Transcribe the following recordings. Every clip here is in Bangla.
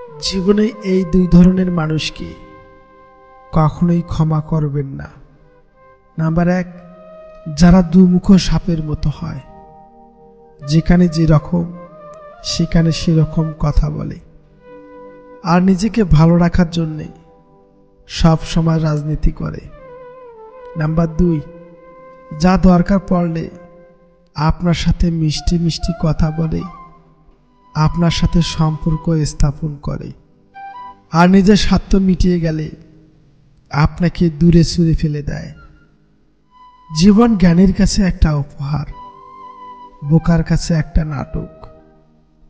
জীবনে এই দুই ধরনের মানুষকে কখনোই ক্ষমা করবেন না। নাম্বার 1, যারা দুমুখো সাপের মতো হয়, যেখানে যেরকম সেখানে সেরকম কথা বলে আর নিজেকে ভালো রাখার জন্যে সব সময় রাজনীতি করে। নাম্বার 2, যা দরকার পড়লে আপনার সাথে মিষ্টি মিষ্টি কথা বলে, আপনার সাথে সম্পর্ক স্থাপন করে আর নিজের স্বার্থ মিটিয়ে গেলে আপনাকে দূরে ছুঁড়ে ফেলে দেয়। জীবন জ্ঞানীর কাছে একটা উপহার, বোকার কাছে একটা নাটক,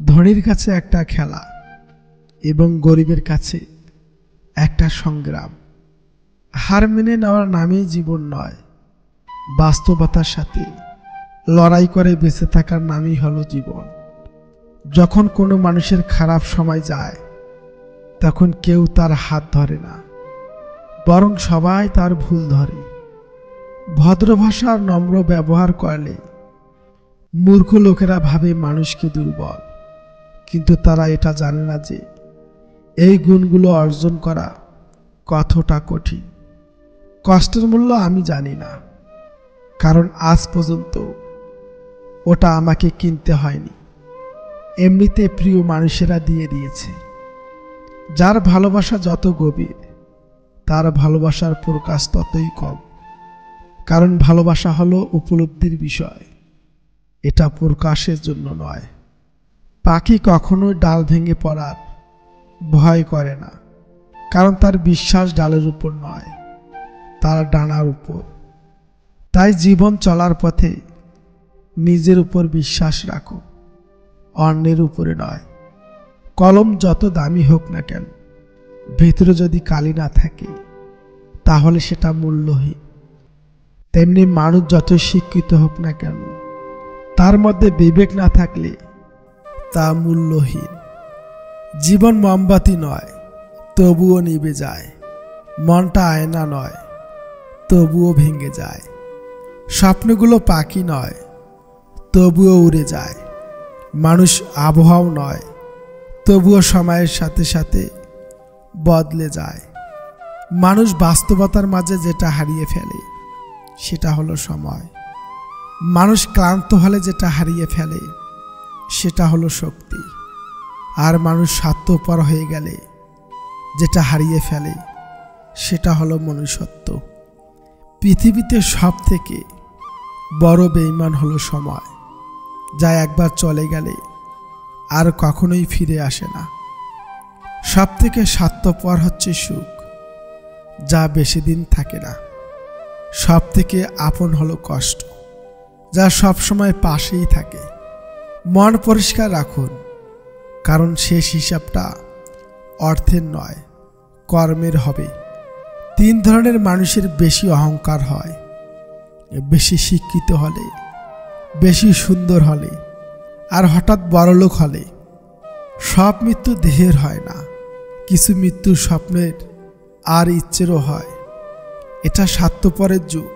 ধনীর কাছে একটা খেলা এবং গরিবের কাছে একটা সংগ্রাম। হার মেনে নেওয়ার নামেই জীবন নয়, বাস্তবতার সাথে লড়াই করে বেঁচে থাকার নামই হলো জীবন। যখন কোনো মানুষের খারাপ সময় যায় তখন কেউ তার হাত ধরে না, বরং সবাই তার ভুল ধরে। ভদ্র ভাষা আর নম্র ব্যবহার করলে মূর্খ লোকেরা ভাবে মানুষকে দুর্বল, কিন্তু তারা এটা জানে না যে এই গুণগুলো অর্জন করা কতটা কঠিন। কষ্টের মূল্য আমি জানি না, কারণ আজ পর্যন্ত ওটা আমাকে কিনতে হয়নি, এমনিতে প্রিয় মানুষেরা দিয়ে দিয়েছে। যার ভালোবাসা যত গভীর, তার ভালোবাসার প্রকাশ ততই কম, কারণ ভালোবাসা হলো উপলব্ধির বিষয়, এটা প্রকাশের জন্য নয়। পাখি কখনোই ডাল ভেঙে পড়ার ভয় করে না, কারণ তার বিশ্বাস ডালের উপর নয়, তার ডানার উপর। তাই জীবন চলার পথে নিজের উপর বিশ্বাস রাখো, অন্যের উপরে নয়। কলম যত দামি হোক না কেন, ভেতরে যদি কালি না থাকে তাহলে সেটা মূল্যহীন। তেমনি মানুষ যত শিক্ষিত হোক না কেন, তার মধ্যে বিবেক না থাকলে তা মূল্যহীন। জীবন মোমবাতি নয়, তবুও নিভে যায়। মনটা আয়না নয়, তবুও ভেঙে যায়। স্বপ্নগুলো পাখি নয়, তবুও উড়ে যায়। মানুষ আবহাওয়া নয়, তবুও সময়ের সাথে সাথে বদলে যায়। মানুষ বাস্তবতার মাঝে যেটা হারিয়ে ফেলে সেটা হলো সময়। মানুষ ক্লান্ত হলে যেটা হারিয়ে ফেলে সেটা হলো শক্তি। আর মানুষ স্বার্থপর হয়ে গেলে যেটা হারিয়ে ফেলে সেটা হলো মনুষ্যত্ব। পৃথিবীতে সব থেকে বড় বেঈমান হলো সময়, যা একবার চলে গেলে আর কখনোই ফিরে আসে না। সব থেকে স্বার্থপর হচ্ছে সুখ, যা বেশি দিন থাকে না। সব থেকে আপন হলো কষ্ট, যা সবসময় পাশেই থাকে। মন পরিষ্কার রাখুন, কারণ শেষ হিসাবটা অর্থের নয়, কর্মের হবে। 3 ধরনের মানুষের বেশি অহংকার হয়: বেশি শিক্ষিত হলে, বেশি সুন্দর হলে, আর হঠাৎ বড়লোক হলে। সব মৃত্যু দেহের হয় না, কিছু মৃত্যু স্বপ্নের আর ইচ্ছেরও হয়। এটা স্বার্থপরের যুগ।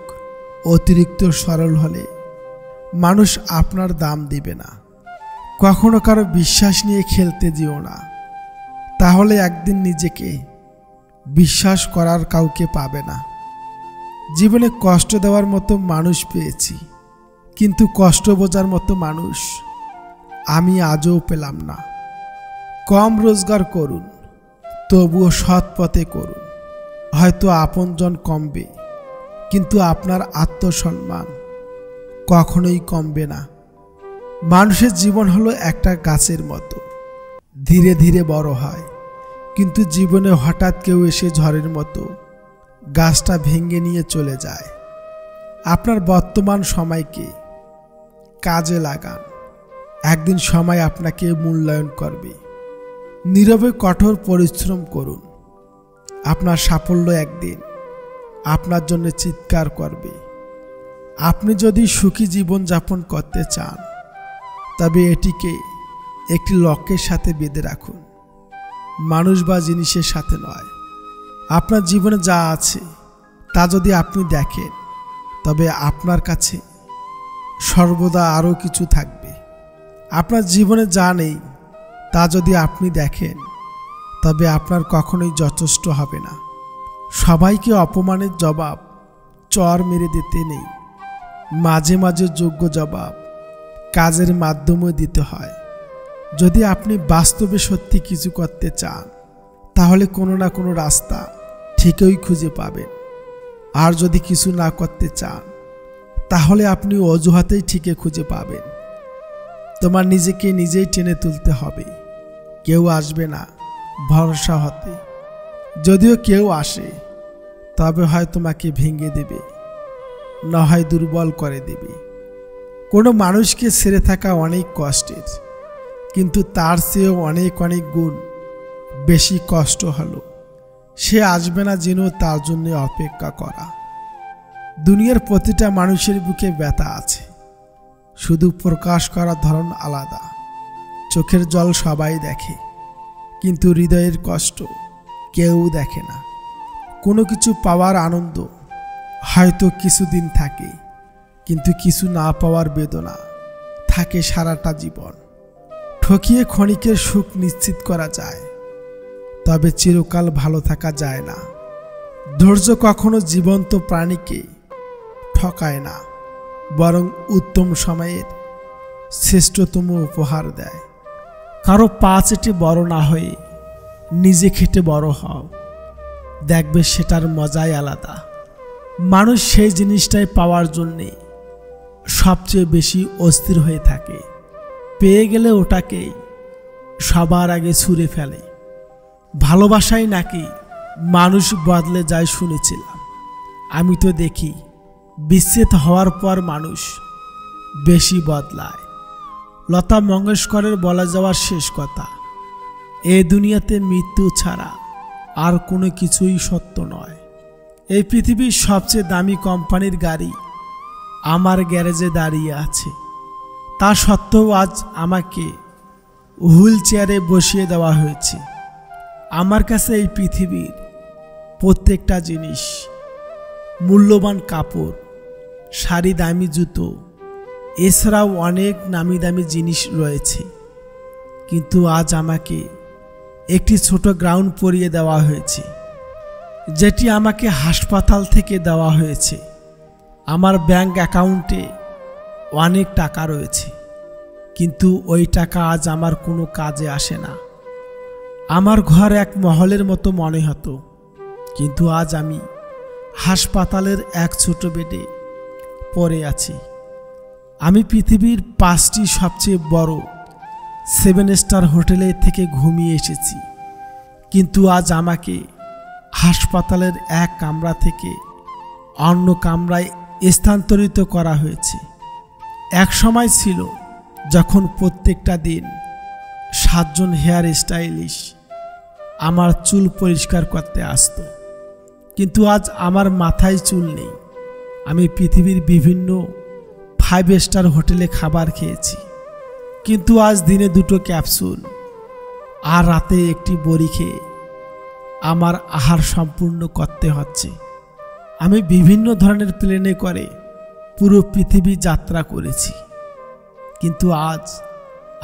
অতিরিক্ত সরল হলে মানুষ আপনার দাম দিবে না। কখনো কারো বিশ্বাস নিয়ে খেলতে যেও না, তাহলে একদিন নিজেকে বিশ্বাস করার কাউকে পাবে না। জীবনে কষ্ট দেওয়ার মতো মানুষ পেয়েছি, কিন্তু কষ্ট বোঝার মতো মানুষ আমি আজও পেলাম না। কম রোজগার করুন, তবুও সৎ পথে করুন। হয়তো আপনজন কমবে, কিন্তু আপনার আত্মসম্মান কখনোই কমবে না। মানুষের জীবন হলো একটা গাছের মতো, ধীরে ধীরে বড় হয়, কিন্তু জীবনে হঠাৎ কেউ এসে ঝড়ের মতো গাছটা ভেঙে নিয়ে চলে যায়। আপনার বর্তমান সময়কে কাজে লাগান, একদিন সময় আপনাকে মূল্যায়ন করবে। নীরবে কঠোর পরিশ্রম করুন, আপনার সাফল্য একদিন আপনার জন্য চিৎকার করবে। আপনি যদি সুখী জীবন যাপন করতে চান, তবে এটিকে একটি লক্ষ্যের সাথে বেঁধে রাখুন, মানুষ বা জিনিসের সাথে নয়। আপনার জীবনে যা আছে তা যদি আপনি দেখেন, তবে আপনার কাছে সর্বদা আরও কিছু থাকবে। আপনার জীবনে যা নেই তা যদি আপনি দেখেন, তবে আপনার কখনোই যথেষ্ট হবে না। সবাইকে অপমানের জবাব চর মেরে দিতে নেই। মাঝে মাঝে যোগ্য জবাব কাজের মাধ্যমে দিতে হয়। যদি আপনি বাস্তবে সত্যি কিছু করতে চান, তাহলে কোনো না কোনো রাস্তা ঠিকই খুঁজে পাবেন। আর যদি কিছু না করতে চান, তাহলে আপনি অজুহাতেই ঠিকই খুঁজে পাবেন। তোমার নিজেকে নিজেই টেনে তুলতে হবে। কেউ আসবে না ভরসা হতে। যদিও কেউ আসে, তবে হয় তোমাকে ভেঙে দেবে, না হয় দুর্বল করে দেবে। কোনো মানুষকে ছেড়ে থাকা অনেক কষ্টের, কিন্তু তার চেয়েও অনেক অনেক গুণ বেশি কষ্ট হলো সে আসবে না জেনেও তার জন্য অপেক্ষা করা। দুনিয়ার প্রতিটা মানুষের বুকে ব্যথা আছে, শুধু প্রকাশ করার ধরন আলাদা। চোখের জল সবাই দেখে, কিন্তু হৃদয়ের কষ্ট কেউ দেখে না। কোনো কিছু পাওয়ার আনন্দ হয়তো কিছুদিন থাকে, কিন্তু কিছু না পাওয়ার বেদনা থাকে সারাটা জীবন। ঠকিয়ে ক্ষণিকের সুখ নিশ্চিত করা যায়, তবে চিরকাল ভালো থাকা যায় না। ধৈর্য কখনো জীবন্ত প্রাণীকে ঠকায় না, বরং উত্তম সময়ের শ্রেষ্ঠতম উপহার দেয়। কারো পা চেটে বড় না হয়ে নিজে খেটে বড় হও, দেখবে সেটার মজাই আলাদা। মানুষ সেই জিনিসটাই পাওয়ার জন্যে সবচেয়ে বেশি অস্থির হয়ে থাকে। পেয়ে গেলে ওটাকে সবার আগে ছুঁড়ে ফেলে। ভালোবাসাই নাকি মানুষ বদলে যায় শুনেছিলাম। আমি তো দেখি বিচ্ছেদ হওয়ার পর মানুষ বেশি বদলায়। লতা মঙ্গেশকরের বলা যাওয়ার শেষ কথা, এ দুনিয়াতে মৃত্যু ছাড়া আর কোনো কিছুই সত্য নয়। এই পৃথিবীর সবচেয়ে দামি কোম্পানির গাড়ি আমার গ্যারেজে দাঁড়িয়ে আছে, তা সত্ত্বেও আজ আমাকে হুইল চেয়ারে বসিয়ে দেওয়া হয়েছে। আমার কাছে এই পৃথিবীর প্রত্যেকটা জিনিস, মূল্যবান কাপড়, শাড়ি, দামি জুতো, এছাড়াও অনেক নামি দামি জিনিস রয়েছে, কিন্তু আজ আমাকে একটি ছোট গ্রাউন্ড পরিয়ে দেওয়া হয়েছে, যেটি আমাকে হাসপাতাল থেকে দেওয়া হয়েছে। আমার ব্যাংক অ্যাকাউন্টে অনেক টাকা রয়েছে, কিন্তু ওই টাকা আজ আমার কোনো কাজে আসে না। আমার ঘর এক মহলের মতো মনে হতো, কিন্তু আজ আমি হাসপাতালের এক ছোট বেডে পড়ে আছি। আমি পৃথিবীর 5টি সবচেয়ে বড় 7 স্টার হোটেলে থেকে ঘুমিয়ে এসেছি, কিন্তু আজ আমাকে হাসপাতালের এক কামরা থেকে অন্য কামরায় স্থানান্তরিত করা হয়েছে। এক সময় ছিল যখন প্রত্যেকটা দিন 7 জন হেয়ার স্টাইলিস্ট আমার চুল পরিষ্কার করতে আসতো, কিন্তু আজ আমার মাথায় চুল নেই। আমি পৃথিবীর বিভিন্ন 5 স্টার হোটেলে খাবার খেয়েছি, কিন্তু আজ দিনে 2টো ক্যাপসুল আর রাতে একটি বড়ি খেয়ে আমার আহার সম্পূর্ণ করতে হচ্ছে। আমি বিভিন্ন ধরনের প্লেনে করে পুরো পৃথিবী যাত্রা করেছি, কিন্তু আজ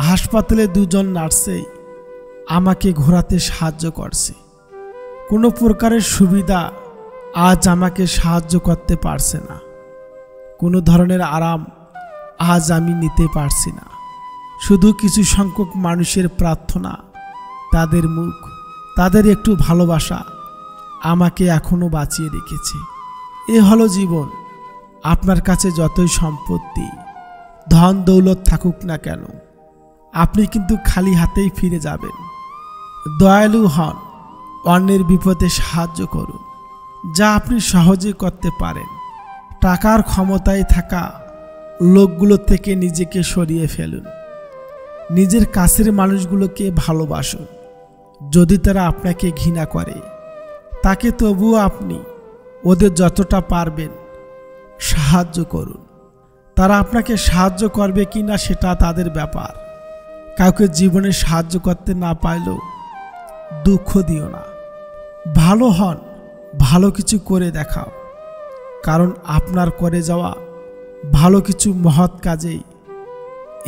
হাসপাতালে 2 জন নার্সেই আমাকে ঘোরাতে সাহায্য করছে। কোনো প্রকারের সুবিধা আজ আমাকে সাহায্য করতে পারছে না। কোনো ধরনের আরাম আজ আমি নিতে পারছি না। শুধু কিছু সংখ্যক মানুষের প্রার্থনা, তাদের মুখ, তাদের একটু ভালোবাসা আমাকে এখনো বাঁচিয়ে রেখেছে। এ হলো জীবন। আপনার কাছে যতই সম্পত্তি, ধন দৌলত থাকুক না কেন, আপনি কিন্তু খালি হাতেই ফিরে যাবেন। দয়ালু হন, অন্যের বিপদে সাহায্য করুন, যা আপনি সহজে করতে পারেন। টাকার ক্ষমতায় থাকা লোকগুলো থেকে নিজেকে সরিয়ে ফেলুন। নিজের কাছের মানুষগুলোকে ভালোবাসুন। যদি তারা আপনাকে ঘৃণা করে, তাকে তবুও আপনি ওদের যতটা পারবেন সাহায্য করুন। তারা আপনাকে সাহায্য করবে কি না সেটা তাদের ব্যাপার। কাউকে জীবনে সাহায্য করতে না পারলেও দুঃখ দিও না। ভালো হন, ভালো কিছু করে দেখাও, কারণ আপনার করে যাওয়া ভালো কিছু মহৎ কাজেই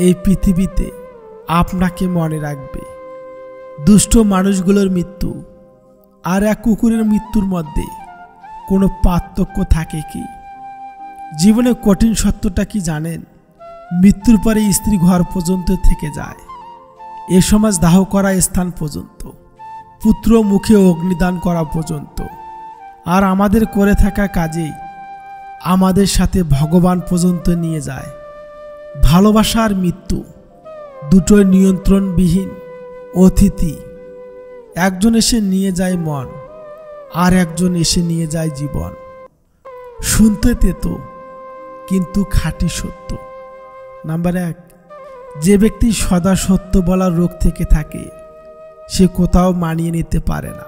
এই পৃথিবীতে আপনাকে মনে রাখবে। দুষ্ট মানুষগুলোর মৃত্যু আর এক কুকুরের মৃত্যুর মধ্যে কোনো পার্থক্য থাকে কি? জীবনে কঠিন সত্যটা কি জানেন? মৃত্যুর পরে স্ত্রী ঘর পর্যন্ত থেকে যায়, এ সমাজ দাহ করা স্থান পর্যন্ত, পুত্র মুখে অগ্নিদান করা পর্যন্ত, আর আমাদের করে থাকা কাজেই আমাদের সাথে ভগবান পর্যন্ত নিয়ে যায়। ভালোবাসা আর মৃত্যু দুটোই নিয়ন্ত্রণবিহীন অতিথি। একজন এসে নিয়ে যায় মন, আর একজন এসে নিয়ে যায় জীবন। শুনতে তেতো কিন্তু খাঁটি সত্য। নাম্বার 1, যে ব্যক্তি সদা সত্য বলার রোগ থেকে থাকে সে কোথাও মানিয়ে নিতে পারে না,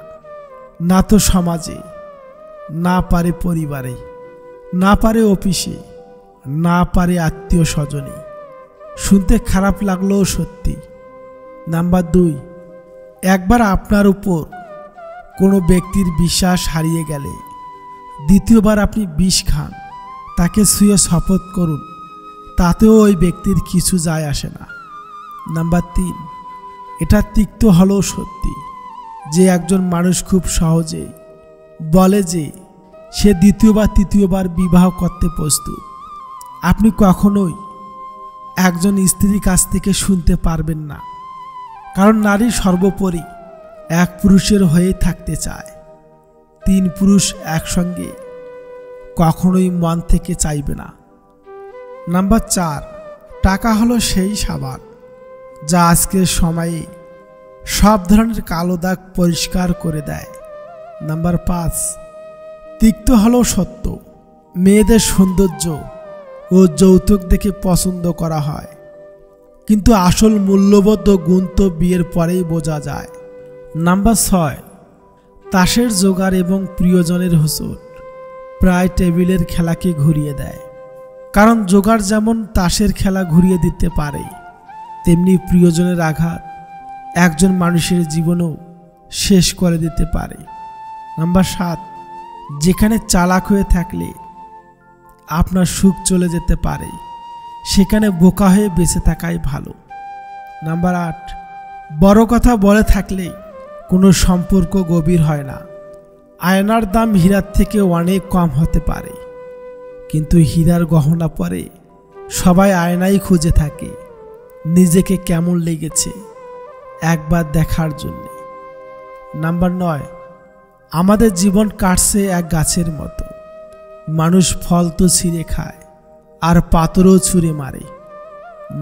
না তো সমাজে, না পারে পরিবারে, না পারে অফিসে, না পারে আত্মীয় স্বজনে। শুনতে খারাপ লাগলেও সত্যি। নাম্বার 2, একবার আপনার উপর কোনো ব্যক্তির বিশ্বাস হারিয়ে গেলে দ্বিতীয়বার আপনি বিষ খান, তাকে ছুঁয়ে শপথ করুন, তাতেও ওই ব্যক্তির কিছু যায় আসে না। নাম্বার 3, এটা তিক্ত হলেও সত্যি যে একজন মানুষ খুব সহজে বলে যে সে দ্বিতীয়বার তৃতীয়বার বিবাহ করতে প্রস্তুত। আপনি কখনোই একজন স্ত্রীর কাছ থেকে শুনতে পারবেন না, কারণ নারী সর্বোপরি এক পুরুষের হয়ে থাকতে চায়। 3 পুরুষ একসঙ্গে কখনোই মন থেকে চাইবে না। নাম্বার 4, টাকা হলো সেই সাবান যা আজকের সময়ে সব ধরনের কালো দাগ পরিষ্কার করে দেয়। নাম্বার 5, তিক্ত হলো সত্য, মেয়েদের সৌন্দর্য ও যৌতুক দেখে পছন্দ করা হয়, কিন্তু আসল মূল্যবোধ ও গুণ তো বিয়ের পরেই বোঝা যায়। নাম্বার 6, তাসের জোগাড় এবং প্রিয়জনের হোঁচট প্রায় টেবিলের খেলাকে ঘুরিয়ে দেয়। কারণ জোগাড় যেমন তাসের খেলা ঘুরিয়ে দিতে পারে, তেমনি প্রিয়জনের আঘাত একজন মানুষের জীবনও শেষ করে দিতে পারে। নাম্বার 7, যেখানে চালাক হয়ে থাকলে আপনার সুখ চলে যেতে পারে, সেখানে বোকা হয়ে বেঁচে থাকাই ভালো। নাম্বার 8, বড় কথা বলে থাকলে কোনো সম্পর্ক গভীর হয় না। আয়নার দাম হীরার থেকে অনেক কম হতে পারে, কিন্তু হীরার গহনা পরে সবাই আয়নাই খুঁজে থাকে নিজেকে কেমন লেগেছে একবার দেখার জন্য। নাম্বার 9, আমাদের জীবন কাটছে এক গাছের মতো, মানুষ ফল তো ছিঁড়ে খায় আর পাথরও ছুঁড়ে মারে।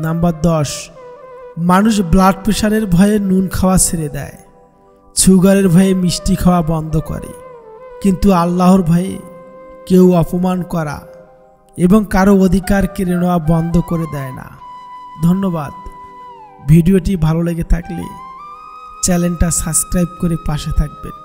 নাম্বার 10, মানুষ ব্লাড প্রেশারের ভয়ে নুন খাওয়া ছেড়ে দেয়, সুগারের ভয়ে মিষ্টি খাওয়া বন্ধ করে, কিন্তু আল্লাহর ভয়ে কেউ অপমান করা এবং কারো অধিকার কেড়ে নেওয়া বন্ধ করে দেয় না। ধন্যবাদ। ভিডিওটি ভালো লেগে থাকলে চ্যানেলটা সাবস্ক্রাইব করে পাশে থাকবেন।